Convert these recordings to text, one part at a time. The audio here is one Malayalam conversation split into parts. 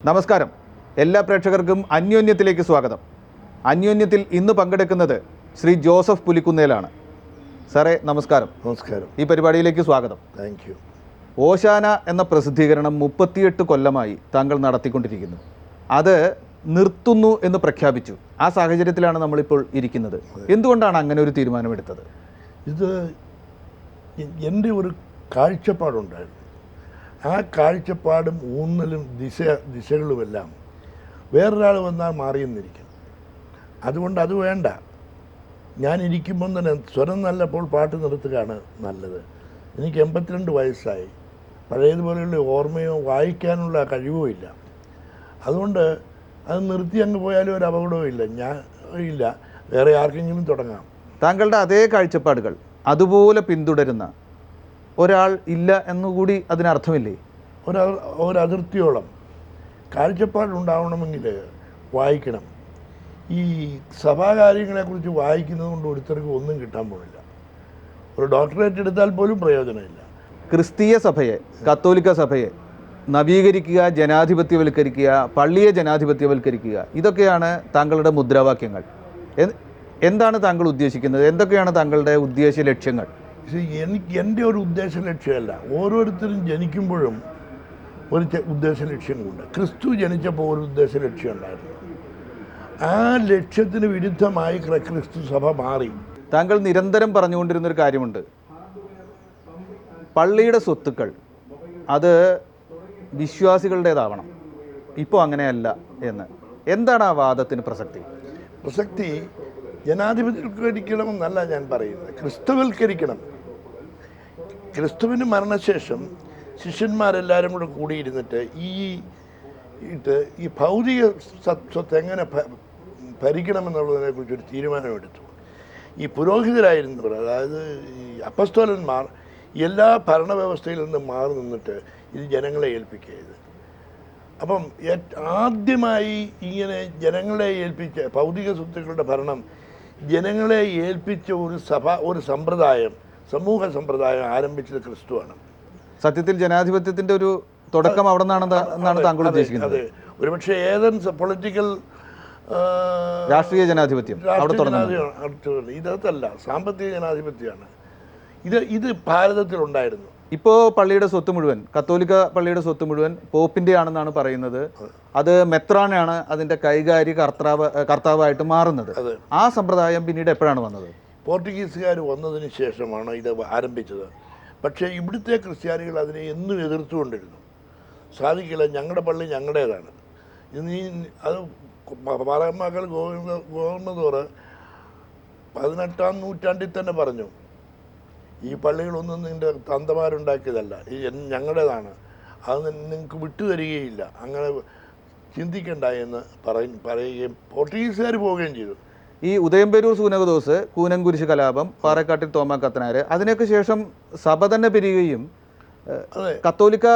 നമസ്കാരം. എല്ലാ പ്രേക്ഷകർക്കും അന്യോന്യത്തിലേക്ക് സ്വാഗതം. അന്യോന്യത്തിൽ ഇന്ന് പങ്കെടുക്കുന്നത് ശ്രീ ജോസഫ് പുലിക്കുന്നേലാണ്. സാറേ നമസ്കാരം. നമസ്കാരം. ഈ പരിപാടിയിലേക്ക് സ്വാഗതം. Thank you. ഓശാന എന്ന പ്രസിദ്ധീകരണം 38 കൊല്ലമായി താങ്കൾ നടത്തിക്കൊണ്ടിരിക്കുന്നു. അത് നിർത്തുന്നു എന്ന് പ്രഖ്യാപിച്ചു. ആ സാഹചര്യത്തിലാണ് നമ്മളിപ്പോൾ ഇരിക്കുന്നത്. എന്തുകൊണ്ടാണ് അങ്ങനെ ഒരു തീരുമാനമെടുത്തത്? ഇത് എൻ്റെ ഒരു കാഴ്ചപ്പാടുണ്ടായിരുന്നു. ആ കാഴ്ചപ്പാടും ഊന്നലും ദിശകളുമെല്ലാം വേറൊരാൾ വന്നാൽ മാറിയെന്നിരിക്കും. അതുകൊണ്ട് അത് വേണ്ട. ഞാൻ ഇരിക്കുമ്പോൾ തന്നെ സ്വരം നല്ലപ്പോൾ പാട്ട് നിർത്തുകയാണ് നല്ലത്. എനിക്ക് 82 വയസ്സായി. പഴയതുപോലെയുള്ള ഓർമ്മയോ വായിക്കാനുള്ള കഴിവോ ഇല്ല. അതുകൊണ്ട് അത് നിർത്തി അങ്ങ് പോയാലും ഒരു അപകടവും ഇല്ല. ഞാൻ ഇല്ല, വേറെ ആർക്കെങ്കിലും തുടങ്ങാം. താങ്കളുടെ അതേ കാഴ്ചപ്പാടുകൾ അതുപോലെ പിന്തുടരുന്ന ഒരാൾ ഇല്ല എന്നുകൂടി അതിനർത്ഥമില്ലേ? ഒരതിർത്തിയോളം കാഴ്ചപ്പാടുണ്ടാവണമെങ്കിൽ വായിക്കണം. ഈ സഭാകാര്യങ്ങളെക്കുറിച്ച് വായിക്കുന്നത് കൊണ്ട് ഒരുത്തർക്ക് ഒന്നും കിട്ടാൻ പോകില്ല. ഒരു ഡോക്ടറേറ്റ് എടുത്താൽ പോലും പ്രയോജനമില്ല. ക്രിസ്തീയ സഭയെ, കത്തോലിക്ക സഭയെ നവീകരിക്കുക, ജനാധിപത്യവൽക്കരിക്കുക, പള്ളിയെ ജനാധിപത്യവൽക്കരിക്കുക, ഇതൊക്കെയാണ് താങ്കളുടെ മുദ്രാവാക്യങ്ങൾ. എന്താണ് താങ്കൾ ഉദ്ദേശിക്കുന്നത്? എന്തൊക്കെയാണ് താങ്കളുടെ ഉദ്ദേശ ലക്ഷ്യങ്ങൾ? എൻ്റെ ഒരു ഉദ്ദേശ ലക്ഷ്യമല്ല. ഓരോരുത്തരും ജനിക്കുമ്പോഴും ഒരു ഉദ്ദേശ ലക്ഷ്യങ്ങളുണ്ട്. ക്രിസ്തു ജനിച്ചപ്പോൾ ഒരു ഉദ്ദേശ ലക്ഷ്യം ഉണ്ടായിരുന്നു. ആ ലക്ഷ്യത്തിന് വിരുദ്ധമായി ക്രിസ്തു സഭ മാറി. താങ്കൾ നിരന്തരം പറഞ്ഞുകൊണ്ടിരുന്നൊരു കാര്യമുണ്ട്, പള്ളിയുടെ സ്വത്തുക്കൾ അത് വിശ്വാസികളുടേതാവണം. ഇപ്പോൾ അങ്ങനെയല്ല എന്ന്. എന്താണ് ആ വാദത്തിന് പ്രസക്തി? ജനാധിപത്യവൽക്കരിക്കണമെന്നല്ല ഞാൻ പറയുന്നത്, ക്രിസ്തുവൽക്കരിക്കണം. ക്രിസ്തുവിന് മരണശേഷം ശിഷ്യന്മാരെല്ലാവരും കൂടെ കൂടിയിരുന്നിട്ട് ഈ ഭൗതിക സ്വത്ത് എങ്ങനെ ഭരിക്കണമെന്നുള്ളതിനെ കുറിച്ചൊരു തീരുമാനമെടുത്തു. ഈ പുരോഹിതരായിരുന്നവർ, അതായത് ഈ അപ്പസ്തോലന്മാർ, എല്ലാ ഭരണവ്യവസ്ഥയിൽ നിന്നും മാറി നിന്നിട്ട് ഇത് ജനങ്ങളെ ഏൽപ്പിക്കുകയത്. അപ്പം ആദ്യമായി ഇങ്ങനെ ജനങ്ങളെ ഏൽപ്പിച്ച ഭൗതിക സ്വത്തുക്കളുടെ ഭരണം ജനങ്ങളെ ഏൽപ്പിച്ച ഒരു സമ്പ്രദായം, സമൂഹ സമ്പ്രദായം ആരംഭിച്ചത് ക്രിസ്തുവാണ്. സത്യത്തിൽ ജനാധിപത്യത്തിന്റെ ഒരു തുടക്കം അവിടെ നിന്നാണ് താങ്കൾ ഉദ്ദേശിക്കുന്നത്? അതെ. ഒരുപക്ഷെ ഏതൻസ് പൊളിറ്റിക്കൽ രാഷ്ട്രീയ ജനാധിപത്യം ഇതല്ല, സാമ്പത്തിക ജനാധിപത്യമാണ്. ഇത് ഭാരതത്തിലുണ്ടായിരുന്നു. ഇപ്പോൾ പള്ളിയുടെ സ്വത്ത് മുഴുവൻ, കത്തോലിക്ക പള്ളിയുടെ സ്വത്ത് മുഴുവൻ പോപ്പിന്റെ ആണെന്നാണ് പറയുന്നത്. അത് മെത്രാനാണ് അതിന്റെ കൈകാര്യ കർത്താവായിട്ട് മാറുന്നത്. ആ സമ്പ്രദായം പിന്നീട് എപ്പോഴാണ് വന്നത്? പോർച്ചുഗീസുകാർ വന്നതിന് ശേഷമാണ് ഇത് ആരംഭിച്ചത്. പക്ഷേ ഇവിടുത്തെ ക്രിസ്ത്യാനികൾ അതിനെ എന്നും എതിർത്തുകൊണ്ടിരുന്നു. സാധിക്കില്ല, ഞങ്ങളുടെ പള്ളി ഞങ്ങളുടേതാണ്. അത് പാറമക്കൾ ഗവർണർ 18-ാം നൂറ്റാണ്ടിൽ തന്നെ പറഞ്ഞു, ഈ പള്ളികളൊന്നും നിൻ്റെ തന്തമാരുണ്ടാക്കിയതല്ല, ഈ ഞങ്ങളുടേതാണ്, അത് നിങ്ങൾക്ക് വിട്ടുതരികയില്ല, അങ്ങനെ ചിന്തിക്കണ്ട എന്ന് പറയുകയും പോർച്ചുഗീസുകാർ പോവുകയും ചെയ്തു. ഈ ഉദയംപേരൂർ സൂനകദോസ്, കൂനംകുരിശ് കലാപം, പാറക്കാട്ടിൽ തോമാ കത്തനാര്, അതിനൊക്കെ ശേഷം സഭ തന്നെ പിരിയുകയും കത്തോലിക്ക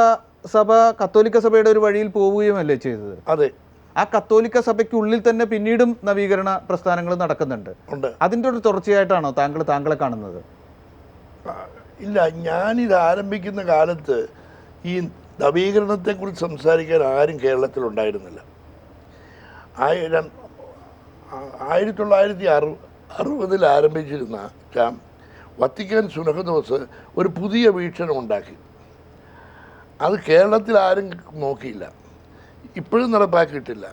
സഭയുടെ ഒരു വഴിയിൽ പോവുകയുമല്ലേ ചെയ്തത്? അതെ. ആ കത്തോലിക്ക സഭയ്ക്കുള്ളിൽ തന്നെ പിന്നീടും നവീകരണ പ്രസ്ഥാനങ്ങൾ നടക്കുന്നുണ്ട്. അതിൻ്റെ ഒരു തുടർച്ചയായിട്ടാണോ താങ്കളെ കാണുന്നത്? ഇല്ല, ഞാനിത് ആരംഭിക്കുന്ന കാലത്ത് ഈ നവീകരണത്തെക്കുറിച്ച് സംസാരിക്കാൻ ആരും കേരളത്തിലുണ്ടായിരുന്നില്ല. 1960 ആരംഭിച്ചിരുന്ന വത്തിക്കാൻ സുനഹദോസ് ഒരു പുതിയ വീക്ഷണം ഉണ്ടാക്കി. അത് കേരളത്തിൽ ആരും നോക്കിയില്ല, ഇപ്പോഴും നടപ്പാക്കിയിട്ടില്ല.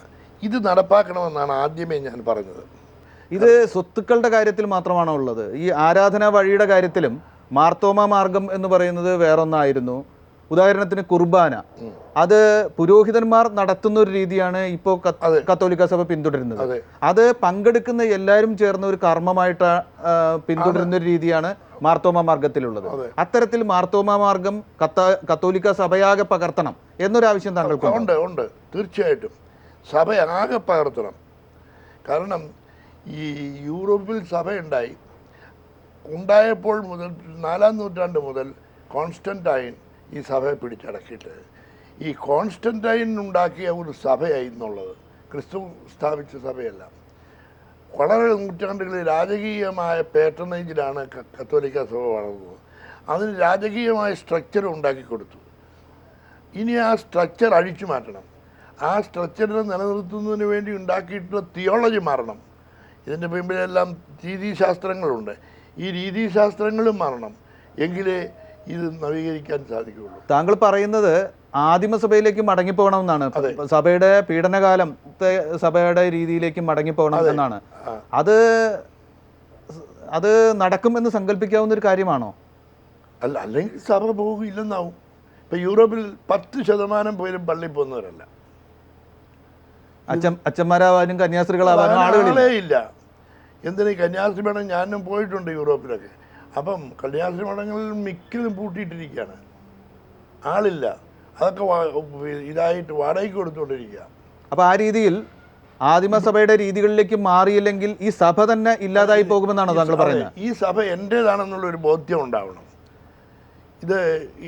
ഇത് നടപ്പാക്കണമെന്നാണ് ആദ്യമേ ഞാൻ പറഞ്ഞത്. ഇത് സ്വത്തുക്കളുടെ കാര്യത്തിൽ മാത്രമാണോ ഉള്ളത്? ഈ ആരാധനാ വഴിയുടെ കാര്യത്തിലും മാർത്തോമ മാർഗം എന്ന് പറയുന്നത് വേറൊന്നായിരുന്നു. ഉദാഹരണത്തിന് കുർബാന, അത് പുരോഹിതന്മാർ നടത്തുന്ന ഒരു രീതിയാണ് ഇപ്പോൾ കത്തോലിക്ക സഭ പിന്തുടരുന്നത്. അത് പങ്കെടുക്കുന്ന എല്ലാവരും ചേർന്ന ഒരു കർമ്മമായിട്ട് പിന്തുടരുന്ന ഒരു രീതിയാണ് മാർത്തോമ മാർഗത്തിലുള്ളത്. അത്തരത്തിൽ മാർത്തോമ മാർഗം കത്തോലിക്ക സഭയാകെ പകർത്തണം എന്നൊരാവശ്യം താങ്കൾക്ക് ഉണ്ട്? തീർച്ചയായിട്ടും സഭ ആകെ പകർത്തണം. കാരണം ഈ യൂറോപ്പിൽ സഭ ഉണ്ടായപ്പോൾ മുതൽ 4-ാം നൂറ്റാണ്ട് മുതൽ കോൺസ്റ്റന്റൈൻ ഈ സഭയെ പിടിച്ചടക്കിയിട്ട് ഈ കോൺസ്റ്റന്റൈൻ ഉണ്ടാക്കിയ ഒരു സഭയായി എന്നുള്ളത്, ക്രിസ്തു സ്ഥാപിച്ച സഭയല്ല. വളരെ നൂറ്റാണ്ടുകളിൽ രാജകീയമായ പാട്രണേജിലാണ് കത്തോലിക്ക സഭ വളർന്നത്. അതിന് രാജകീയമായ സ്ട്രക്ചർ ഉണ്ടാക്കി കൊടുത്തു. ഇനി ആ സ്ട്രക്ചർ അഴിച്ചു മാറ്റണം. ആ സ്ട്രക്ചറിനെ നിലനിർത്തുന്നതിന് വേണ്ടി ഉണ്ടാക്കിയിട്ടുള്ള തിയോളജി മാറണം. ഇതിൻ്റെ പിമ്പിലെല്ലാം രീതിശാസ്ത്രങ്ങളുണ്ട്. ഈ രീതിശാസ്ത്രങ്ങളും മാറണം, എങ്കിലേ ഇത് നവീകരിക്കാൻ സാധിക്കുകയുള്ളൂ. താങ്കൾ പറയുന്നത് ആദിമസഭയിലേക്ക് മടങ്ങിപ്പോകണമെന്നാണ്. സഭയുടെ പീഡനകാലത്തെ സഭയുടെ രീതിയിലേക്ക് മടങ്ങിപ്പോകണം എന്നാണ്. അത് നടക്കുമെന്ന് സങ്കല്പിക്കാവുന്ന ഒരു കാര്യമാണോ? അല്ല, അല്ലെങ്കിൽ സഭ പോകില്ലെന്നാവും. ഇപ്പം യൂറോപ്പിൽ 10% പോലും പള്ളിയിൽ പോകുന്നവരല്ല. അച്ഛന്മാരാവാനും കന്യാസ്ത്രീകളാവാനും ആളുകളേ ഇല്ല. എന്തിനാ കന്യാസ്ത്രീ മഠം? ഞാനും പോയിട്ടുണ്ട് യൂറോപ്പിലൊക്കെ. അപ്പം കന്യാസ്ത്രീ മഠങ്ങളിൽ മിക്കതും പൂട്ടിയിട്ടിരിക്കുകയാണ്, ആളില്ല. അതൊക്കെ ഇതായിട്ട് വാടകയ്ക്ക് കൊടുത്തുകൊണ്ടിരിക്കുക. അപ്പോൾ ആ രീതിയിൽ ആദിമസഭയുടെ രീതികളിലേക്ക് മാറിയില്ലെങ്കിൽ ഈ സഭ തന്നെ ഇല്ലാതായി പോകുമെന്നാണ് താങ്കൾ പറയുന്നത്? ഈ സഭ എൻ്റേതാണെന്നുള്ളൊരു ബോധ്യം ഉണ്ടാവണം. ഇത് ഈ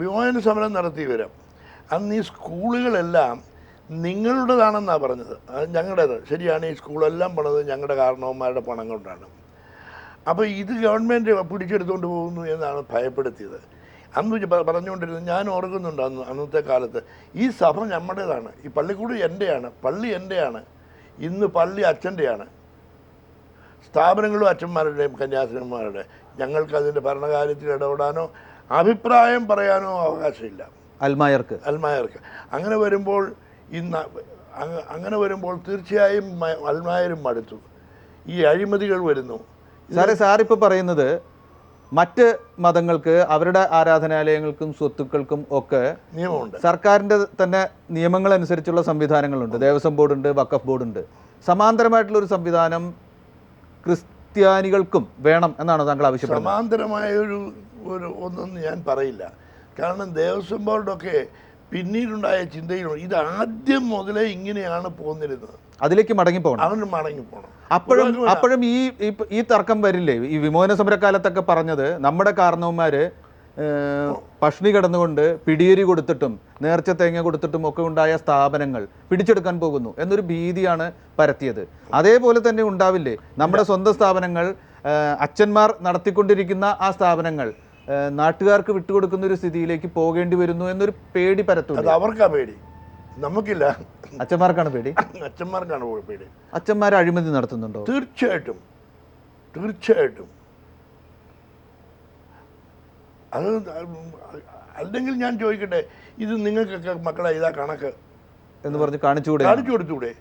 വിമോചന സമരം നടത്തി വരാം. അന്ന് ഈ സ്കൂളുകളെല്ലാം നിങ്ങളുടേതാണെന്നാണ് പറഞ്ഞത്. അത് ഞങ്ങളുടേത്. ശരിയാണ്, ഈ സ്കൂളെല്ലാം പണിത് ഞങ്ങളുടെ കാരണവന്മാരുടെ പണം കൊണ്ടാണ്. അപ്പോൾ ഇത് ഗവൺമെൻറ് പിടിച്ചെടുത്തുകൊണ്ട് പോകുന്നു എന്നാണ് ഭയപ്പെടുത്തിയത്. അന്ന് പറഞ്ഞുകൊണ്ടിരുന്നത് ഞാൻ ഓർക്കുന്നുണ്ട്. അന്നത്തെ കാലത്ത് ഈ സഭ നമ്മുടേതാണ്, ഈ പള്ളിക്കൂട് എൻ്റെയാണ്, പള്ളി എൻ്റെയാണ്. ഇന്ന് പള്ളി അച്ഛൻ്റെയാണ്, സ്ഥാപനങ്ങളും അച്ഛന്മാരുടെയും കന്യാസ്ത്രീമാരുടെ. ഞങ്ങൾക്ക് അതിൻ്റെ ഭരണകാര്യത്തിൽ ഇടപെടാനോ അഭിപ്രായം പറയാനോ അവകാശമില്ല അൽമായർക്ക്. അങ്ങനെ വരുമ്പോൾ തീർച്ചയായും അൽമായരും മടുത്തു. ഈ അഴിമതികൾ വരുന്നു. സാറിപ്പോൾ പറയുന്നത് മറ്റ് മതങ്ങൾക്ക് അവരുടെ ആരാധനാലയങ്ങൾക്കും സ്വത്തുക്കൾക്കും ഒക്കെ നിയമമുണ്ട്. സർക്കാരിൻ്റെ തന്നെ നിയമങ്ങൾ അനുസരിച്ചുള്ള സംവിധാനങ്ങളുണ്ട്. ദേവസ്വം ബോർഡുണ്ട്, വഖഫ് ബോർഡുണ്ട്. സമാന്തരമായിട്ടുള്ളൊരു സംവിധാനം ക്രിസ്ത്യാനികൾക്കും വേണം എന്നാണ് താങ്കൾ ആവശ്യപ്പെടുന്നത്? സമാന്തരമായ ഒരു ഒന്നൊന്നും ഞാൻ പറയില്ല. കാരണം ദേവസ്വം ബോർഡൊക്കെ പിന്നീടുണ്ടായ ചിന്തയിലുണ്ട്. ഇത് ആദ്യം മുതലേ ഇങ്ങനെയാണ് പോന്നിരുന്നത്. അതിലേക്ക് മടങ്ങിപ്പോകണം. അപ്പോഴും ഈ തർക്കം വരില്ലേ? ഈ വിമോചന സമരക്കാലത്തൊക്കെ പറഞ്ഞത് നമ്മുടെ കാരണവന്മാര് പഷ്ണി കിടന്നുകൊണ്ട് പിടിയേരി കൊടുത്തിട്ടും നേർച്ച തേങ്ങ കൊടുത്തിട്ടും ഒക്കെ ഉണ്ടായ സ്ഥാപനങ്ങൾ പിടിച്ചെടുക്കാൻ പോകുന്നു എന്നൊരു ഭീതിയാണ് പരത്തിയത്. അതേപോലെ തന്നെ ഉണ്ടാവില്ലേ നമ്മുടെ സ്വന്തം സ്ഥാപനങ്ങൾ, അച്ഛന്മാർ നടത്തിക്കൊണ്ടിരിക്കുന്ന ആ സ്ഥാപനങ്ങൾ നാട്ടുകാർക്ക് വിട്ടുകൊടുക്കുന്ന ഒരു സ്ഥിതിയിലേക്ക് പോകേണ്ടി വരുന്നു എന്നൊരു പേടി പരത്തുന്നു? അവർക്കാ പേടി, നമുക്കില്ല. അച്ഛന്മാർക്കാണ് പേടി. അച്ഛന്മാർക്കാണ് പേടി. അച്ഛന്മാർ അഴിമതി നടത്തുന്നുണ്ടോ? തീർച്ചയായിട്ടും. അത് അല്ലെങ്കിൽ ഞാൻ ചോദിക്കട്ടെ, ഇത് നിങ്ങൾക്കൊക്കെ മക്കളെ ഇതാ കണക്ക് എന്ന് പറഞ്ഞ് കാണിച്ചു കൊടുത്തൂടെ?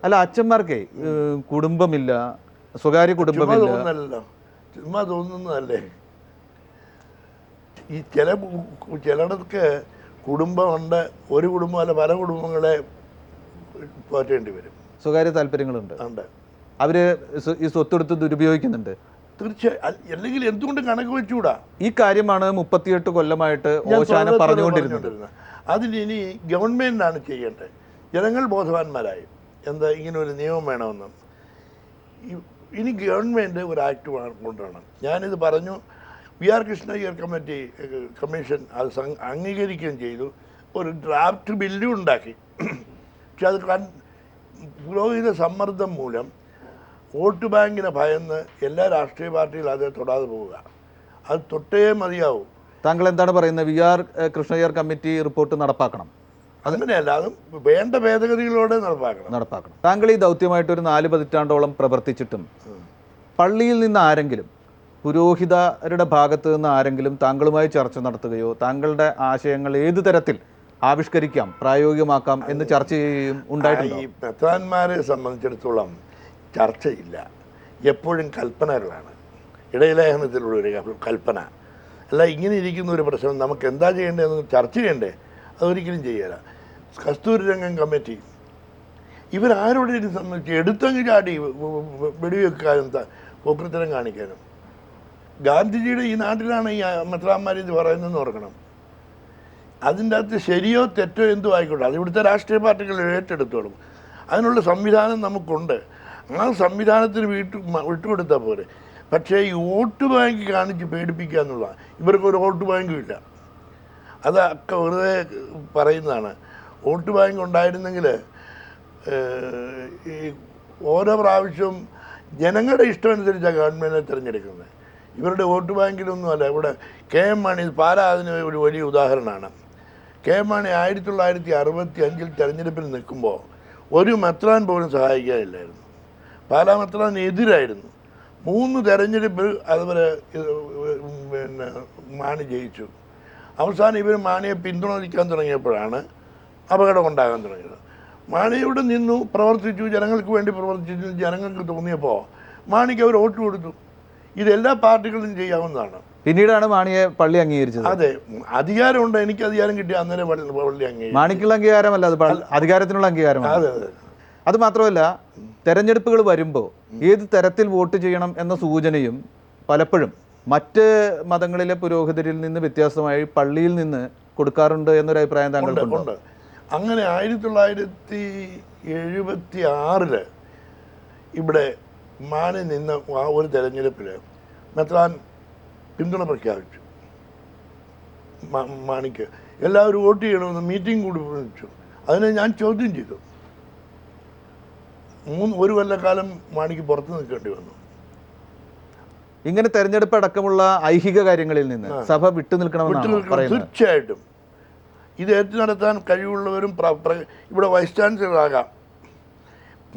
അല്ല, അച്ഛന്മാർക്കേ കുടുംബമില്ല, സ്വകാര്യ കുടുംബമില്ല. ചുമ്മാ തോന്നുന്നതല്ലേ. ഈ ചിലടക്ക് കുടുംബമുണ്ട്, ഒരു കുടുംബമല്ല പല കുടുംബങ്ങളെ പോറ്റേണ്ടി വരും. സ്വകാര്യ താല്പര്യങ്ങളുണ്ട്, അവര് ഈ സ്വത്തെടുത്ത് ദുരുപയോഗിക്കുന്നുണ്ട്. തീർച്ചയായും. അല്ലെങ്കിൽ എന്തുകൊണ്ട് കണക്ക് വെച്ചുകൂടാ? ഈ കാര്യമാണ് 38 കൊല്ലമായിട്ട് ഓശാന പറഞ്ഞുകൊണ്ടിരുന്നത്. അതിനി ഗവൺമെന്റാണ് ചെയ്യേണ്ടത്. ജനങ്ങൾ ബോധവാന്മാരായി എന്താ ഇങ്ങനെ ഒരു നിയമം വേണമെന്നും. ഇനി ഗവൺമെൻറ് ഒരു ആക്ട് കൊണ്ടുവരണം. ഞാനിത് പറഞ്ഞു. വി ആർ കൃഷ്ണയ്യർ കമ്മീഷൻ അത് അംഗീകരിക്കുകയും ചെയ്തു. ഒരു ഡ്രാഫ്റ്റ് ബില്ലും ഉണ്ടാക്കി. പക്ഷെ അത് പുരോഹിത സമ്മർദ്ദം മൂലം വോട്ട് ബാങ്കിനെ ഭയന്ന് എല്ലാ രാഷ്ട്രീയ പാർട്ടികളും അതേ തൊടാതെ പോവുക. അത് തൊട്ടേ മതിയാവും. താങ്കൾ എന്താണ് പറയുന്നത്? V R Krishnaiyer committee report നടപ്പാക്കണം? അങ്ങനെയല്ല, അത് വേണ്ട ഭേദഗതികളോടെ നടപ്പാക്കണം. താങ്കൾ ഈ ദൗത്യമായിട്ട് ഒരു 4 പതിറ്റാണ്ടോളം പ്രവർത്തിച്ചിട്ടും പള്ളിയിൽ നിന്ന് ആരെങ്കിലും, പുരോഹിതരുടെ ഭാഗത്ത് നിന്ന് ആരെങ്കിലും താങ്കളുമായി ചർച്ച നടത്തുകയോ താങ്കളുടെ ആശയങ്ങൾ ഏതു തരത്തിൽ ആവിഷ്കരിക്കാം, പ്രായോഗികമാക്കാം എന്ന് ചർച്ച ചെയ്യുകയും ഉണ്ടായിട്ടുണ്ടോ? ഈ മെത്രാന്മാരെ സംബന്ധിച്ചിടത്തോളം ചർച്ചയില്ല, എപ്പോഴും കൽപ്പനകളാണ്. ഇടയലേഖനത്തിലുള്ളൊരു കൽപ്പന അല്ല. ഇങ്ങനെ ഇരിക്കുന്ന ഒരു പ്രശ്നം നമുക്ക് എന്താ ചെയ്യേണ്ടതെന്ന് ചർച്ച ചെയ്യണ്ടേ? അതൊരിക്കലും ചെയ്യല. കസ്തൂരി രംഗം കമ്മിറ്റി ഇവരാരോടെ സംബന്ധിച്ച് എടുത്തങ്ങ് ചാടി വെടിവെക്കാനും പോക്കൃത്തരം കാണിക്കാനും. ഗാന്ധിജിയുടെ ഈ നാട്ടിലാണ് ഈ മെത്രാന്മാർ ഇത് പറയുന്നതെന്ന് ഓർക്കണം. അതിൻ്റെ അകത്ത് ശരിയോ തെറ്റോ എന്തോ ആയിക്കോട്ടെ, അത് ഇവിടുത്തെ രാഷ്ട്രീയ പാർട്ടികൾ ഏറ്റെടുത്തോളും. അതിനുള്ള സംവിധാനം നമുക്കുണ്ട്. ആ സംവിധാനത്തിന് വിട്ടുകൊടുത്താൽ പോരെ. പക്ഷേ ഈ വോട്ട് ബാങ്ക് കാണിച്ച് പേടിപ്പിക്കുക എന്നുള്ളതാണ്. ഇവർക്കൊരു വോട്ട് ബാങ്കും ഇല്ല. അതൊക്കെ വെറുതെ പറയുന്നതാണ്. വോട്ട് ബാങ്ക് ഉണ്ടായിരുന്നെങ്കിൽ ഈ ഓരോ പ്രാവശ്യവും ജനങ്ങളുടെ ഇഷ്ടമനുസരിച്ചാണ് ഗവൺമെൻറ്റിനെ തിരഞ്ഞെടുക്കുന്നത്. ഇവരുടെ വോട്ട് ബാങ്കിലൊന്നുമല്ല. ഇവിടെ KM മാണി പാലാ അതിന് ഒരു വലിയ ഉദാഹരണമാണ്. കെ മാണി 1965 തെരഞ്ഞെടുപ്പിൽ നിൽക്കുമ്പോൾ ഒരു മെത്രാൻ പോലും സഹായിക്കാനില്ലായിരുന്നു. പാലാ മെത്രാൻ എതിരായിരുന്നു. 3 തെരഞ്ഞെടുപ്പിൽ അതുപോലെ പിന്നെ മാണി ജയിച്ചു. അവസാനം ഇവർ മാണിയെ പിന്തുണയ്ക്കാൻ തുടങ്ങിയപ്പോഴാണ് അപകടം ഉണ്ടാകാൻ തുടങ്ങിയത്. മാണി ഇവിടെ നിന്നു, പ്രവർത്തിച്ചു, ജനങ്ങൾക്ക് വേണ്ടി പ്രവർത്തിച്ചു. ജനങ്ങൾക്ക് തോന്നിയപ്പോൾ മാണിക്ക് അവർ വോട്ട് കൊടുത്തു. ഇതെല്ലാ പാർട്ടികളും ചെയ്യാവുന്നതാണ്. പിന്നീടാണ് മാണിയെ പള്ളി അംഗീകരിച്ചത്. അതെ, അധികാരമുണ്ട്. എനിക്ക് അധികാരം കിട്ടിയ അന്നേരം പള്ളി അംഗീകരിച്ചു. മാണിക്കുള്ള അംഗീകാരമല്ല, അത് അധികാരത്തിനുള്ള അംഗീകാരമാണ്. അതെ അതെ. അത് മാത്രമല്ല, തെരഞ്ഞെടുപ്പുകൾ വരുമ്പോൾ ഏത് തരത്തിൽ വോട്ട് ചെയ്യണം എന്ന സൂചനയും പലപ്പോഴും മറ്റ് മതങ്ങളിലെ പുരോഹിതരിൽ നിന്ന് വ്യത്യാസമായി പള്ളിയിൽ നിന്ന് കൊടുക്കാറുണ്ട് എന്നൊരു അഭിപ്രായം താങ്കൾക്കുണ്ട്. അങ്ങനെ 1976 ഇവിടെ മാണി നിന്ന ആ ഒരു തെരഞ്ഞെടുപ്പിൽ മെത്രാൻ പിന്തുണ പ്രഖ്യാപിച്ചു. മാണിക്ക് എല്ലാവരും വോട്ട് ചെയ്യണമെന്ന് മീറ്റിംഗ് കൂടി വിളിച്ചു. അതിനെ ഞാൻ ചോദ്യം ചെയ്തു. 1 കൊല്ലക്കാലം മാണിക്ക് പുറത്ത് നിൽക്കേണ്ടി വന്നു. ഇങ്ങനെ തെരഞ്ഞെടുപ്പ് അടക്കമുള്ള ഐഹിക കാര്യങ്ങളിൽ നിന്ന് സഭ വിട്ടുനിൽക്കണമെന്നാണ് പറയുന്നത്. തീർച്ചയായിട്ടും ഇത് ഏറ്റു നടത്താൻ കഴിവുള്ളവരും ഇവിടെ വൈസ് ചാൻസലർ ആകാം,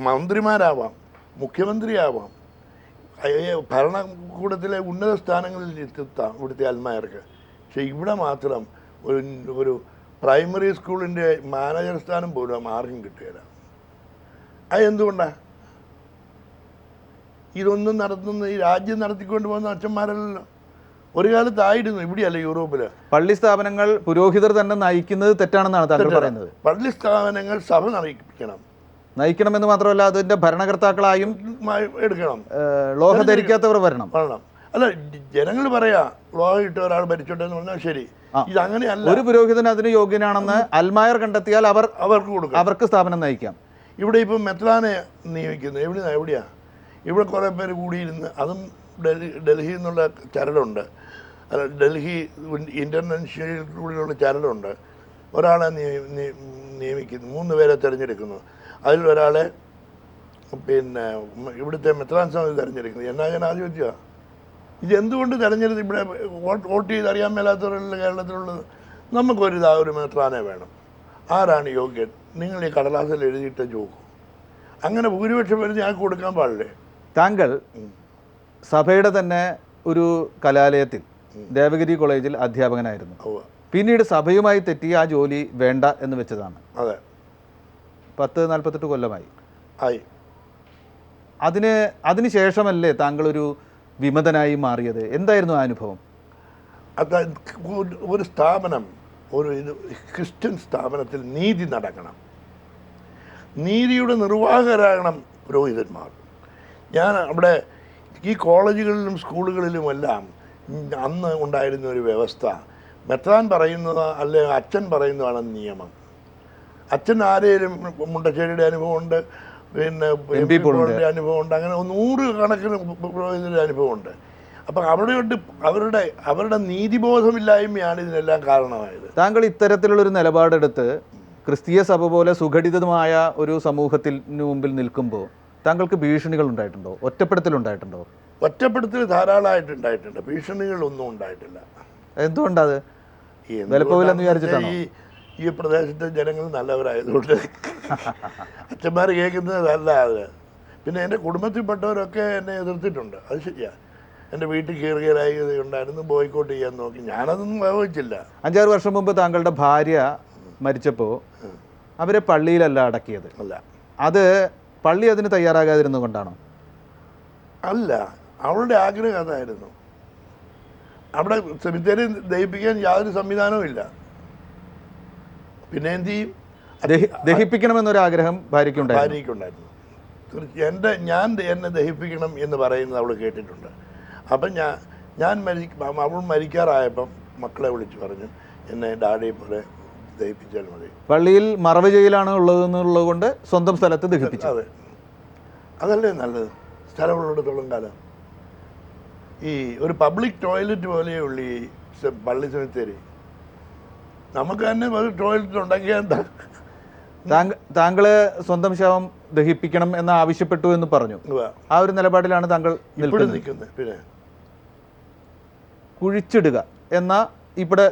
മന്ത്രിമാരാവാം, മുഖ്യമന്ത്രിയാവാം, ഭരണകൂടത്തിലെ ഉന്നത സ്ഥാനങ്ങളിൽ എത്താം ഇവിടുത്തെ അൽമായർക്ക്. പക്ഷെ ഇവിടെ മാത്രം ഒരു പ്രൈമറി സ്കൂളിൻ്റെ മാനേജർ സ്ഥാനം പോലും ആർക്കും കിട്ടുകയില്ല. അതെന്തുകൊണ്ടാണ്? ഇതൊന്നും നടത്തുന്ന ഈ രാജ്യം നടത്തിക്കൊണ്ട് പോകുന്ന അച്ഛന്മാരല്ലോ. ഒരു കാലത്തായിരുന്നു ഇവിടെയല്ല, യൂറോപ്പിൽ പള്ളി സ്ഥാപനങ്ങൾ പുരോഹിതർ തന്നെ നയിക്കുന്നത് തെറ്റാണെന്നാണ് താങ്കൾ പറയുന്നത്. പള്ളി സ്ഥാപനങ്ങൾ സഭ നയിക്കണമെന്ന് മാത്രമല്ല, അതിന്റെ ഭരണകർത്താക്കളായും എടുക്കണം. ലോഹ ധരിക്കാത്തവർ വരണം. അല്ല, ജനങ്ങൾ പറയാ ലോഹ ഇട്ട ഒരാൾ ഭരിച്ചോട്ടെ എന്ന് പറഞ്ഞാൽ ശരി. ഇതങ്ങനെയല്ല. ഒരു പുരോഹിതൻ അതിന് യോഗ്യനാണെന്ന് അൽമായർ കണ്ടെത്തിയാൽ അവർക്ക് കൊടുക്കും, അവർക്ക് സ്ഥാപനം നയിക്കാം. ഇവിടെ ഇപ്പം മെത്രാനെ നിയമിക്കുന്നത് എവിടെയാ? ഇവിടെ കുറേ പേര് കൂടിയിരുന്ന്, അതും ഡൽഹിയിൽ നിന്നുള്ള ചരടുണ്ട്, ഡൽഹി ഇന്റർനാഷണലിലുള്ള ചരടുണ്ട്. ഒരാളെ നിയമിക്കുന്നു, 3 പേരെ തിരഞ്ഞെടുക്കുന്നു. അതിൽ ഒരാളെ പിന്നെ ഇവിടുത്തെ മെത്രാൻ സമിതി തിരഞ്ഞെടുക്കുന്നത്. എന്നാ ഞാൻ ആലോചിക്കുക, ഇതെന്തുകൊണ്ട് തിരഞ്ഞെടുത്ത് ഇവിടെ വോട്ട് ചെയ്ത് അറിയാൻ മേലാത്തവരല്ല കേരളത്തിലുള്ളത്. നമുക്കൊരു മെത്രാനെ വേണം. ആരാണ് യോഗ്യൻ? നിങ്ങൾ ഈ കടലാസിൽ എഴുതിയിട്ട് ചോക്കും. അങ്ങനെ ഭൂരിപക്ഷം വരെ ഞങ്ങൾക്ക് കൊടുക്കാൻ പാടില്ലേ? താങ്കൾ സഭയുടെ തന്നെ ഒരു കലാലയത്തിൽ ദേവഗിരി കോളേജിൽ അധ്യാപകനായിരുന്നു. പിന്നീട് സഭയുമായി തെറ്റി ആ ജോലി വേണ്ട എന്ന് വെച്ചതാണ്. അതെ, 48 കൊല്ലമായി. അതിനുശേഷമല്ലേ താങ്കൾ ഒരു വിമതനായി മാറിയത്? എന്തായിരുന്നു ആ അനുഭവം? ഒരു സ്ഥാപനം, ക്രിസ്ത്യൻ സ്ഥാപനത്തിൽ നീതി നടക്കണം, നീതിയുടെ നിർവാഹകരാകണം പുരോഹിതന്മാർ. ഞാൻ അവിടെ ഈ കോളേജുകളിലും സ്കൂളുകളിലുമെല്ലാം അന്ന് ഉണ്ടായിരുന്ന ഒരു വ്യവസ്ഥ, മെത്രാൻ പറയുന്നത് അല്ലെ അച്ഛൻ പറയുന്നതാണ് നിയമം. അച്ഛൻ ആരെയും മുണ്ടശ്ശേരിയുടെ അനുഭവമുണ്ട്, പിന്നെ അനുഭവമുണ്ട്, അങ്ങനെ 100 കണക്കിന് പുരോഹിതരുടെ അനുഭവമുണ്ട്. അപ്പം അവരുടെ നീതിബോധമില്ലായ്മയാണ് ഇതിനെല്ലാം കാരണമായത്. താങ്കൾ ഇത്തരത്തിലുള്ളൊരു നിലപാടെടുത്ത് ക്രിസ്തീയ സഭ പോലെ സുഘടിതമായ ഒരു സമൂഹത്തിന് മുമ്പിൽ നിൽക്കുമ്പോൾ താങ്കൾക്ക് ഭീഷണികൾ ഉണ്ടായിട്ടുണ്ടോ? ഒറ്റപ്പെടുത്തലുണ്ടായിട്ടുണ്ടോ? ഒറ്റപ്പെടുത്തൽ ധാരാളമായിട്ടുണ്ടായിട്ടുണ്ട്, ഭീഷണികളൊന്നും ഉണ്ടായിട്ടില്ല. എന്തുകൊണ്ടത്? വിലപ്പോവില്ലെന്ന് വിചാരിച്ചിട്ടാണോ? ഈ പ്രദേശത്തെ ജനങ്ങൾ നല്ലവരായതുകൊണ്ട് അച്ഛന്മാർ കേൾക്കുന്നതല്ല അത്. പിന്നെ എൻ്റെ കുടുംബത്തിൽപ്പെട്ടവരൊക്കെ എന്നെ എതിർത്തിട്ടുണ്ട്, അത് ശരിയാ. എൻ്റെ വീട്ടിൽ കയറുകയായി ഉണ്ടായിരുന്നു, ബോയ്ക്കോട്ട് ചെയ്യാൻ നോക്കി. ഞാനതൊന്നും വഹിച്ചില്ല. 5-6 വർഷം മുമ്പ് താങ്കളുടെ ഭാര്യ മരിച്ചപ്പോൾ അവരെ പള്ളിയിലല്ല അടക്കിയത്. അല്ല, അത് പള്ളി അതിന് തയ്യാറാകാതിരുന്നത് കൊണ്ടാണോ? അല്ല, അവളുടെ ആഗ്രഹം അതായിരുന്നു. അവിടെ സെമിത്തേരി ദഹിപ്പിക്കാൻ യാതൊരു സംവിധാനവും ഇല്ല. പിന്നെ എന്ത് ചെയ്യും? ദഹിപ്പിക്കണമെന്നൊരു ഭാര്യയ്ക്കുണ്ടായിരുന്നു. ഞാൻ എന്നെ ദഹിപ്പിക്കണം എന്ന് പറയുന്നത് അവൾ കേട്ടിട്ടുണ്ട്. അപ്പം അവൾ മരിക്കാറായപ്പം മക്കളെ വിളിച്ച് പറഞ്ഞു, എന്നെ ഡാഡിയെ പോലെ ദഹിപ്പിച്ചാൽ മതി. പള്ളിയിൽ മറവ് ചെയ്യലാണ് ഉള്ളതെന്നുള്ളത് കൊണ്ട് സ്വന്തം സ്ഥലത്ത് ദഹിപ്പിച്ചു. അതെ, അതല്ലേ നല്ലത്. സ്ഥലമുള്ളിടത്തോളം കാലം ഈ ഒരു പബ്ലിക് ടോയ്ലറ്റ് പോലെയുള്ള ഈ പള്ളി സെമിത്തേരി നമുക്ക് തന്നെ ഒരു ടോയ്ലറ്റ് ഉണ്ടാക്കിയാൽ എന്താ? താങ്കള് സ്വന്തം ശവം ദഹിപ്പിക്കണം എന്ന് ആവശ്യപ്പെട്ടു എന്ന് പറഞ്ഞു. ആ ഒരു നിലപാടിലാണ് താങ്കൾ നിൽക്കുന്നത്. പിന്നെ കുഴിച്ചിടുക എന്ന ഇവിടെ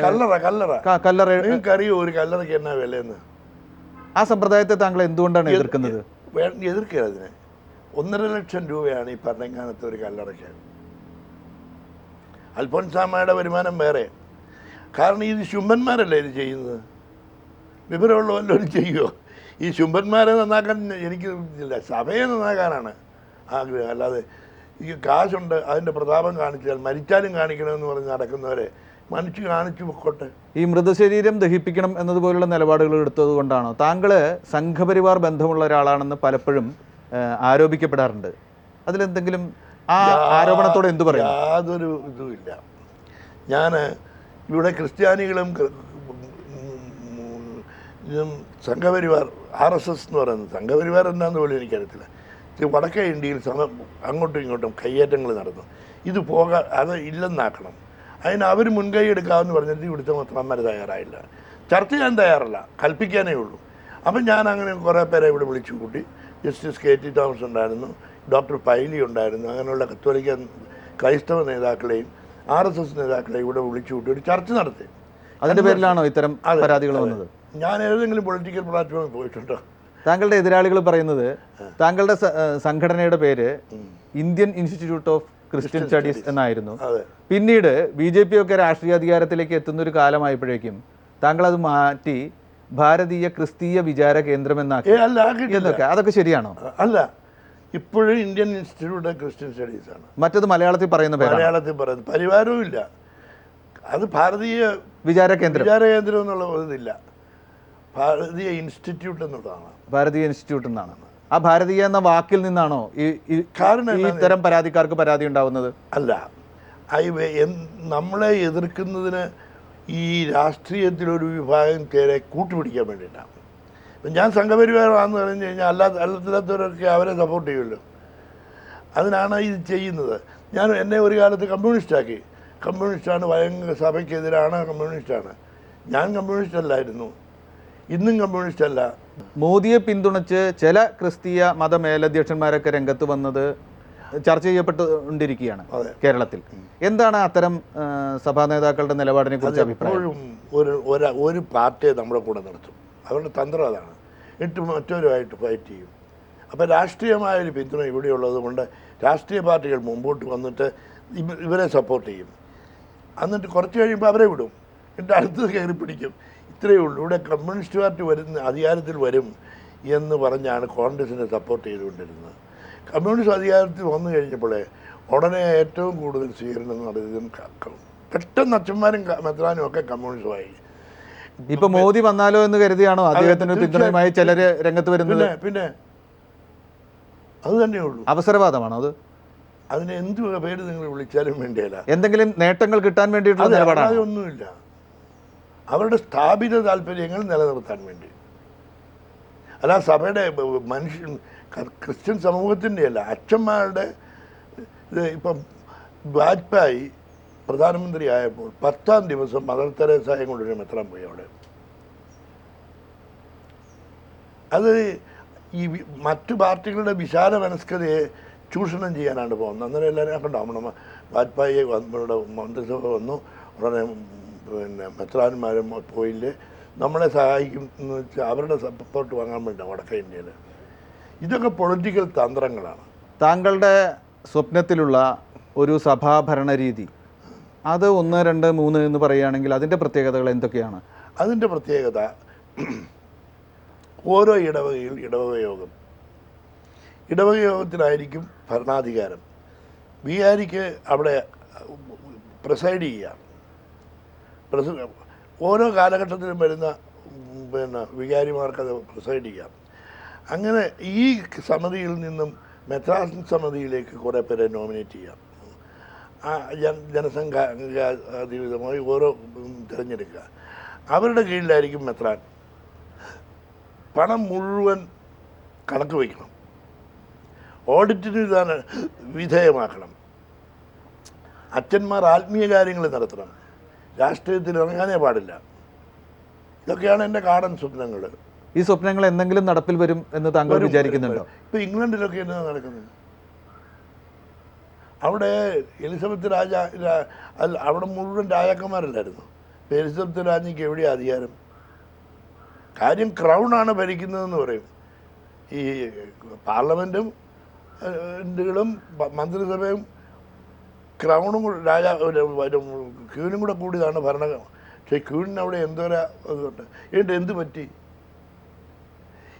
കല്ലറ നിങ്ങൾക്കറിയോ ഒരു കല്ലറയ്ക്ക് എന്നാ വിലയെന്ന്? ആ സമ്പ്രദായത്തെ താങ്കൾ എന്തുകൊണ്ടാണ് എതിർക്കുന്നത്? എതിർക്കുക അതിന്. 1.5 ലക്ഷം രൂപയാണ് ഈ പറഞ്ഞങ്ങാനത്തെ ഒരു കല്ലറയ്ക്ക്. അൽഫോൻസാമ്മയുടെ വരുമാനം വേറെ. കാരണം ഇത് ശുംഭന്മാരല്ലേ ഇത് ചെയ്യുന്നത്. വിവരമുള്ള വല്ലവരും ചെയ്യുമോ? ഈ ശുംഭന്മാരെ നന്നാക്കാൻ എനിക്ക് ഇല്ല, സഭയെ നന്നാക്കാനാണ് ആഗ്രഹം. അല്ലാതെ ഈ കാശുണ്ട് അതിൻ്റെ പ്രതാപം കാണിച്ചാൽ മരിച്ചാലും കാണിക്കണമെന്ന് പറഞ്ഞ് നടക്കുന്നവരെ മനുഷ്യ കാണിച്ചു പൊക്കോട്ടെ. ഈ മൃതശരീരം ദഹിപ്പിക്കണം എന്നതുപോലുള്ള നിലപാടുകൾ എടുത്തത് കൊണ്ടാണോ താങ്കൾ സംഘപരിവാർ ബന്ധമുള്ള ഒരാളാണെന്ന് പലപ്പോഴും ആരോപിക്കപ്പെടാറുണ്ട്? അതിലെന്തെങ്കിലും ആ ആരോപണത്തോടെ എന്തു പറയും? യാതൊരു ഇതുമില്ല. ഞാൻ ഇവിടെ ക്രിസ്ത്യാനികളും സംഘപരിവാർ RSS എന്ന് പറയുന്നത്, സംഘപരിവാർ എന്നാന്ന് പോലും എനിക്കറിയത്തില്ല, വടക്കേ ഇന്ത്യയിൽ അങ്ങോട്ടും ഇങ്ങോട്ടും കയ്യേറ്റങ്ങൾ നടന്നു. ഇത് അത് ഇല്ലെന്നാക്കണം. അതിന് അവർ മുൻകൈ എടുക്കാമെന്ന് പറഞ്ഞിട്ട് ഇവിടുത്തെ മെത്രാന്മാർ തയ്യാറായില്ല. ചർച്ച ചെയ്യാൻ തയ്യാറല്ല, കൽപ്പിക്കാനേ ഉള്ളൂ. അപ്പം ഞാൻ അങ്ങനെ കുറേ പേരെ ഇവിടെ വിളിച്ചു കൂട്ടി. ജസ്റ്റിസ് KT തോമസ് ഉണ്ടായിരുന്നു, ഡോക്ടർ പൈലി ഉണ്ടായിരുന്നു, അങ്ങനെയുള്ള കത്തോലിക്ക ക്രൈസ്തവ നേതാക്കളെയും RSS നേതാക്കളെയും ഇവിടെ വിളിച്ചു കൂട്ടി ഒരു ചർച്ച നടത്തി. അതിൻ്റെ പേരിലാണോ ഇത്തരം പരാതികൾ വന്നത്? ഞാൻ ഏതെങ്കിലും പൊളിറ്റിക്കൽ പ്ലാറ്റ്ഫോമിൽ പോയിട്ടുണ്ടോ? താങ്കളുടെ എതിരാളികൾ പറയുന്നത് താങ്കളുടെ സംഘടനയുടെ പേര് Indian institute of Christian studies എന്നായിരുന്നു. പിന്നീട് BJP ഒക്കെ രാഷ്ട്രീയ അധികാരത്തിലേക്ക് എത്തുന്ന ഒരു കാലമായപ്പോഴേക്കും താങ്കൾ അത് മാറ്റി ഭാരതീയ ക്രിസ്തീയ വിചാര കേന്ദ്രം എന്നാക്കി. അതൊക്കെ ശരിയാണോ? അല്ല, ഇപ്പോഴും Indian institute of Christian studies ആണ്. മറ്റത് മലയാളത്തിൽ പറയുന്ന പേര്, മലയാളത്തിൽ പറയുന്നത് പരിവാരവും ഇല്ല. അത് ഭാരതീയ വിചാര കേന്ദ്രം എന്നുള്ള ഇതില്ല, ഭാരതീയ ഇൻസ്റ്റിറ്റ്യൂട്ട് എന്നുള്ളതാണ്. ഭാരതീയ ഇൻസ്റ്റിറ്റ്യൂട്ട് എന്നാണ്. ആ ഭാരതീയ എന്ന വാക്കിൽ നിന്നാണോ ഇത്തരം പരാതിക്കാർക്ക് പരാതി ഉണ്ടാവുന്നത്? അല്ല, നമ്മളെ എതിർക്കുന്നതിന് ഈ രാഷ്ട്രീയത്തിലൊരു വിഭാഗം പേരെ കൂട്ടുപിടിക്കാൻ വേണ്ടിയിട്ടാണ്. ഇപ്പം ഞാൻ സംഘപരിവാരമാണെന്ന് പറഞ്ഞു കഴിഞ്ഞാൽ അല്ലാത്തവരൊക്കെ അവരെ സപ്പോർട്ട് ചെയ്യുമല്ലോ. അതിനാണ് ഇത് ചെയ്യുന്നത്. എന്നെ ഒരു കാലത്ത് കമ്മ്യൂണിസ്റ്റാക്കി. കമ്മ്യൂണിസ്റ്റാണ്, ഭയങ്കര സഭയ്ക്കെതിരാണ്, കമ്മ്യൂണിസ്റ്റാണ്. ഞാൻ കമ്മ്യൂണിസ്റ്റ് അല്ലായിരുന്നു, ഇന്നും കമ്മ്യൂണിസ്റ്റ് അല്ല. മോദിയെ പിന്തുണച്ച് ചില ക്രിസ്തീയ മതമേലധ്യക്ഷന്മാരൊക്കെ രംഗത്ത് വന്നത് ചർച്ച ചെയ്യപ്പെട്ടുകൊണ്ടിരിക്കുകയാണ് കേരളത്തിൽ. എന്താണ് അത്തരം സഭാ നേതാക്കളുടെ നിലപാടിനെ കുറിച്ച് അഭിപ്രായം? ഒരു പാർട്ടിയെ നമ്മുടെ കൂടെ നടത്തും, അവരുടെ തന്ത്രം അതാണ്. മറ്റവരുമായിട്ട് ഫൈറ്റ് ചെയ്യും. അപ്പോൾ രാഷ്ട്രീയമായൊരു പിന്തുണ ഇവിടെയുള്ളത് കൊണ്ട് രാഷ്ട്രീയ പാർട്ടികൾ മുമ്പോട്ട് വന്നിട്ട് ഇവരെ സപ്പോർട്ട് ചെയ്യും. എന്നിട്ട് കുറച്ച് കഴിയുമ്പോൾ അവരെ വിടും, എന്നിട്ട് അടുത്തത് കയറി പിടിക്കും. ഇത്രയേ ഉള്ളൂ. ഇവിടെ കമ്മ്യൂണിസ്റ്റ് പാർട്ടി അധികാരത്തിൽ വരും എന്ന് പറഞ്ഞാണ് കോൺഗ്രസിനെ സപ്പോർട്ട് ചെയ്തുകൊണ്ടിരുന്നത്. കമ്മ്യൂണിസ്റ്റ് അധികാരത്തിൽ വന്നു കഴിഞ്ഞപ്പോഴേ ഉടനെ ഏറ്റവും കൂടുതൽ സ്വീകരണം നടത്തിയതും പെട്ടെന്ന് അച്ഛന്മാരും മെത്രാനും ഒക്കെ കമ്മ്യൂണിസ്റ്റുമായി. ഇപ്പൊ മോദി വന്നാലോ എന്ന് കരുതിയാണോ അദ്ദേഹത്തിന് പിന്തുണയുമായി ചിലര് രംഗത്ത് വരുന്നത്? പിന്നെ അത് തന്നെയുള്ളൂ. അവസരവാദമാണോ അത്? അതിന് എന്ത് പേര് നിങ്ങൾ വിളിച്ചാലും വേണ്ടിയല്ല, എന്തെങ്കിലും നേട്ടങ്ങൾ കിട്ടാൻ വേണ്ടിയിട്ടുള്ള നിലപാടാണ്. അതൊന്നുമില്ല, അവരുടെ സ്ഥാപിത താല്പര്യങ്ങൾ നിലനിർത്താൻ വേണ്ടി. അല്ല, സഭയുടെ ക്രിസ്ത്യൻ സമൂഹത്തിൻ്റെ അല്ല, അച്ഛന്മാരുടെ. ഇപ്പം വാജ്പേയി പ്രധാനമന്ത്രി ആയപ്പോൾ 10-ാം ദിവസം മദർ തെരേസയും കൊണ്ടൊരു മെത്രാൻ പോയി അവിടെ. അത് ഈ മറ്റു പാർട്ടികളുടെ വിശാല മനസ്കതയെ ചൂഷണം ചെയ്യാനാണ് പോകുന്നത്. അന്നേരം എല്ലാവരും കണ്ടോ, നമ്മുടെ വാജ്പേയി ഇവിടെ മന്ത്രിസഭ വന്നു, ഉടനെ മെത്രാന്മാരും പോയില്ലേ നമ്മളെ സഹായിക്കും എന്ന് വെച്ചാൽ അവരുടെ സപ്പോർട്ട് വാങ്ങാൻ വേണ്ടി വടക്കേ ഇന്ത്യയിൽ. ഇതൊക്കെ പൊളിറ്റിക്കൽ തന്ത്രങ്ങളാണ്. താങ്കളുടെ സ്വപ്നത്തിലുള്ള ഒരു സഭാഭരണ രീതി അത് 1, 2, 3 എന്ന് പറയുകയാണെങ്കിൽ അതിൻ്റെ പ്രത്യേകതകൾ എന്തൊക്കെയാണ്? അതിൻ്റെ പ്രത്യേകത, ഓരോ ഇടവകയിൽ ഇടവക യോഗത്തിലായിരിക്കും ഭരണാധികാരം. വികാരിക്ക് അവിടെ പ്രിസൈഡ് ചെയ്യാം. ഓരോ കാലഘട്ടത്തിലും വരുന്ന വികാരിമാർക്കത് പ്രിസൈഡ് ചെയ്യാം. അങ്ങനെ ഈ സമിതിയിൽ നിന്നും മെത്രാൻ സമിതിയിലേക്ക് കുറേ പേരെ നോമിനേറ്റ് ചെയ്യാം. ജനസംഘാതീതമായി ഓരോ തിരഞ്ഞെടുക്കുക. അവരുടെ കീഴിലായിരിക്കും മെത്രാൻ. പണം മുഴുവൻ കണക്ക് വയ്ക്കണം, ഓഡിറ്റിന് വിധേയമാക്കണം. അച്ഛന്മാർ ആത്മീയ കാര്യങ്ങൾ നടത്തണം, രാഷ്ട്രീയത്തിൽ ഇറങ്ങാനേ പാടില്ല. ഇതൊക്കെയാണ് എൻ്റെ കാടൻ സ്വപ്നങ്ങൾ. ഈ സ്വപ്നങ്ങൾ എന്തെങ്കിലും നടപ്പിൽ വരും എന്ന് താങ്കൾ വിചാരിക്കുന്നുണ്ടോ? ഇപ്പം ഇംഗ്ലണ്ടിലൊക്കെ എന്നാ നടക്കുന്നത്? അവിടെ എലിസബത്ത് അവിടെ മുഴുവൻ രാജാക്കന്മാരല്ലായിരുന്നു. എലിസബത്ത് രാജ്ഞിക്ക് എവിടെയാണ് അധികാരം? കാര്യം ക്രൗണാണ് ഭരിക്കുന്നതെന്ന് പറയും. ഈ പാർലമെൻറ്റും മന്ത്രിസഭയും ക്രൗണും ക്യൂനും കൂടെ കൂടിയതാണ് ഭരണം. പക്ഷേ ക്യൂണിന് അവിടെ എന്തോരാ ഇതുണ്ട്. എന്നിട്ട് എന്ത് പറ്റി?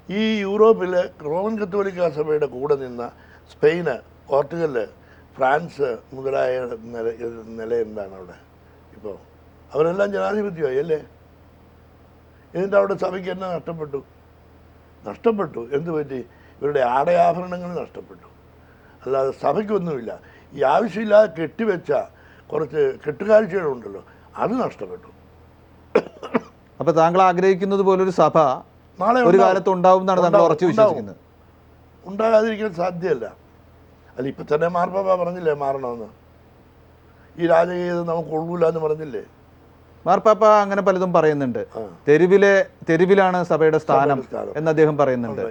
ഈ യൂറോപ്പിൽ റോമൻ കത്തോലിക്ക സഭയുടെ കൂടെ നിന്ന സ്പെയിന്, പോർട്ടുഗല്, ഫ്രാൻസ് മുതലായ നില എന്താണ് അവിടെ ഇപ്പോൾ? അവരെല്ലാം ജനാധിപത്യമായി അല്ലേ? എന്നിട്ട് അവിടെ സഭയ്ക്ക് എന്നെ നഷ്ടപ്പെട്ടു. എന്ത് പറ്റി? ഇവരുടെ ആടയാഭരണങ്ങൾ നഷ്ടപ്പെട്ടു. അല്ലാതെ സഭയ്ക്കൊന്നുമില്ല. ഈ ആവശ്യമില്ലാതെ കെട്ടിവെച്ച കുറച്ച് കെട്ടുകാഴ്ചകളുണ്ടല്ലോ, അത് നഷ്ടപ്പെട്ടു. അപ്പൊ താങ്കൾ ആഗ്രഹിക്കുന്നത് പോലൊരു സഭ നാളെ ഒരു കാലത്ത് ഉണ്ടാവും എന്നാണ് താങ്കൾ ഉറച്ചു വിശ്വസിക്കുന്നത്? ഉണ്ടാകാതിരിക്കാൻ സാധ്യമല്ല. അല്ല, ഇപ്പം തന്നെ മാർപ്പാപ്പ പറഞ്ഞില്ലേ മാറണമെന്ന്. ഈ രാജകീയത നമുക്ക് കൊള്ളൂല എന്ന് പറഞ്ഞില്ലേ മാർപ്പാപ്പ? അങ്ങനെ പലതും പറയുന്നുണ്ട്. തെരുവിലാണ് സഭയുടെ സ്ഥാനം എന്ന് അദ്ദേഹം പറയുന്നുണ്ട്.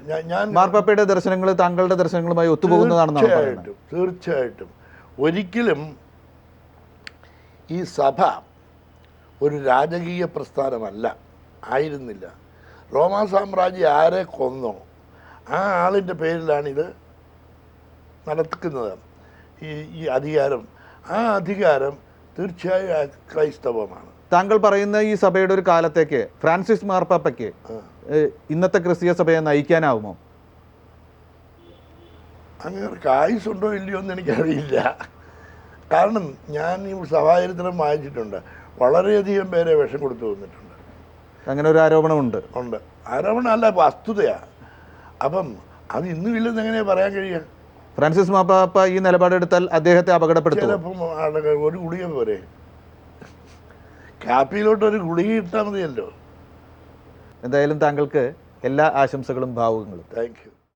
മാർപ്പാപ്പയുടെ ദർശനങ്ങൾ താങ്കളുടെ ദർശനങ്ങളുമായി ഒത്തുപോകുന്നതാണെന്നാണ് പറയുന്നത്. തീർച്ചയായിട്ടും ഒരിക്കലും ഈ സഭ ഒരു രാജകീയ പ്രസ്ഥാനമല്ല, ആയിരുന്നില്ല. റോമാ സാമ്രാജ്യം ആരെ കൊന്നോ ആ ആളിൻ്റെ പേരിലാണിത് നടക്കുന്നത്. ഈ അധികാരം, ആ അധികാരം തീർച്ചയായും ക്രൈസ്തവമാണ്. താങ്കൾ പറയുന്ന ഈ സഭയുടെ ഒരു കാലത്തേക്ക് ഫ്രാൻസിസ് മാർപ്പാപ്പയ്ക്ക് ഇന്നത്തെ ക്രിസ്തീയ സഭയെ നയിക്കാനാവുമോ? അങ്ങനെ ആയുസുണ്ടോ ഇല്ലയോ എന്ന് എനിക്കറിയില്ല. കാരണം ഞാൻ ഈ സഭാചരിത്രം വായിച്ചിട്ടുണ്ട്. വളരെയധികം പേരെ വിഷം കൊടുത്തു വന്നിട്ടുണ്ട്. അങ്ങനെ ഒരു ആരോപണമുണ്ട്. ആരോപണം അല്ല, വസ്തുതയാണ്. അപ്പം അത് ഇന്നുമില്ലെന്ന് എങ്ങനെയാണ് പറയാൻ കഴിയുക? ഫ്രാൻസിസ് മാർപ്പാപ്പ ഈ നിലപാടെടുത്താൽ അദ്ദേഹത്തെ അപകടപ്പെടുത്തും. ചിലപ്പം ഒരു ഗുളിക പോരെ, കാപ്പിയിലോട്ട് ഒരു ഗുളിക ഇട്ടാൽ മതിയല്ലോ. എന്തായാലും താങ്കൾക്ക് എല്ലാ ആശംസകളും ഭാവുകങ്ങളും. Thank you.